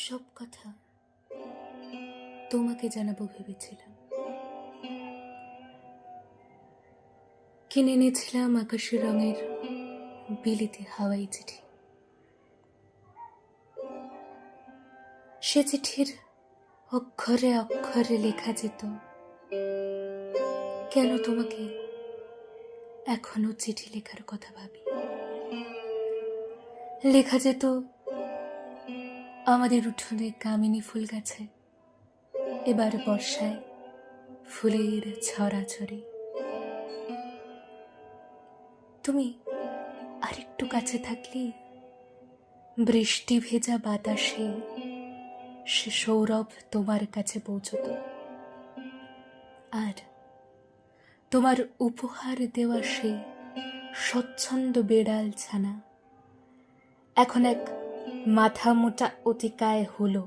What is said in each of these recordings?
সব কথা তোমাকে জানাবো ভেবেছিলাম। কিনে এনেছিলাম আকাশি রঙের বিলিতি হাওয়াই চিঠি। সে চিঠির অক্ষরে অক্ষরে লেখা যেত, কেন তোমাকে এখনো চিঠি লেখার কথা ভাবি। লেখা যেত, আমাদের উঠোনে কামিনী ফুল গাছে এবার বর্ষায় ফুলের ছড়াছড়ি। তুমি আরেকটু কাছে থাকলে বৃষ্টি ভেজা বাতাসে সে সৌরভ তোমার কাছে পৌঁছত, আর তোমার উপহার দেওয়া সেই স্বচ্ছন্দ বেড়াল ছানা এখন এক মাথা মোটা অতিকায় হলো।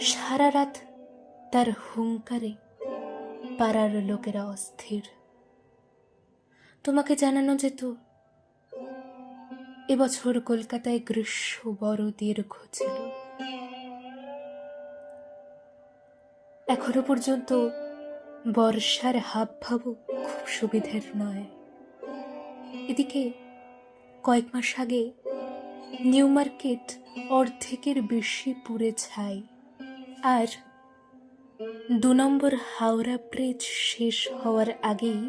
সারা রাত তার হুঙ্কারে পাড়ার লোকেরা অস্থির। তোমাকে জানানো যেত, এবছর কলকাতায় গ্রীষ্ম বড় দীর্ঘ ছিল। এখনো পর্যন্ত বর্ষার হাবভাবও খুব সুবিধের নয়। এদিকে কয়েক মাস আগে নিউ মার্কেট অর্ধেকের বেশি পুড়ে ছাই, আর 2 নম্বর হাওড়া ব্রিজ শেষ হওয়ার আগেই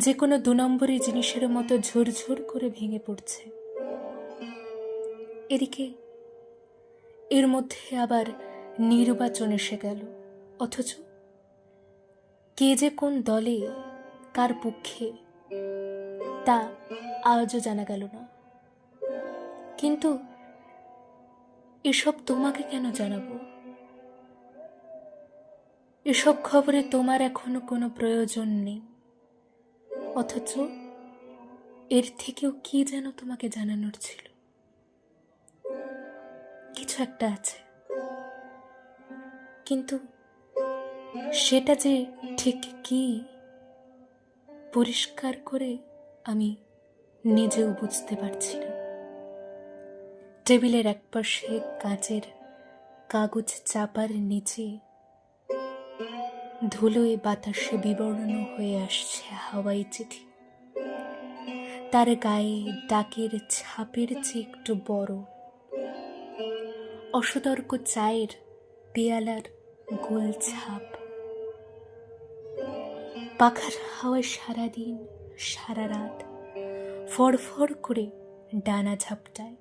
যে কোনো 2 নম্বরই জিনিসের মতো ঝুরঝুর করে ভেঙে পড়ছে। এদিকে এর মধ্যে আবার নির্বাচন এসে গেল, অথচ কে যে কোন দলে কার পক্ষে তা আজও জানা গেল না। কিন্তু এসব তোমাকে কেন জানাবো? এসব খবরে তোমার এখনো কোনো প্রয়োজন নেই, অথচ এর থেকেও কি যেন তোমাকে জানানোর ছিল। কিছু একটা আছে, কিন্তু সেটা যে ঠিক কি পরিষ্কার করে আমি নিজেও বুঝতে পারছি না। টেবিলের একপাশে কাচের কাগজ চাপার নিচে ধুলোয় বাতাসে বিবর্ণ হয়ে আসছে হাওয়াই চিঠি। তার গায়ে ডাকের ছাপের চেয়ে একটু বড়, অসতর্ক চায়ের পেয়ালার গোল ছাপ। পাখার হাওয়ায় সারাদিন সারা রাত ফড়ফড় করে ডানা ঝাপটায়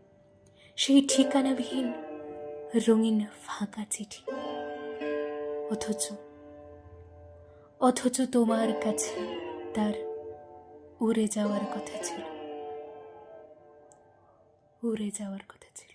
সেই ঠিকানাবিহীন রঙিন ফাঁকা চিঠি। অথচ তোমার কাছে তার উড়ে যাওয়ার কথা ছিল, উড়ে যাওয়ার কথা ছিল।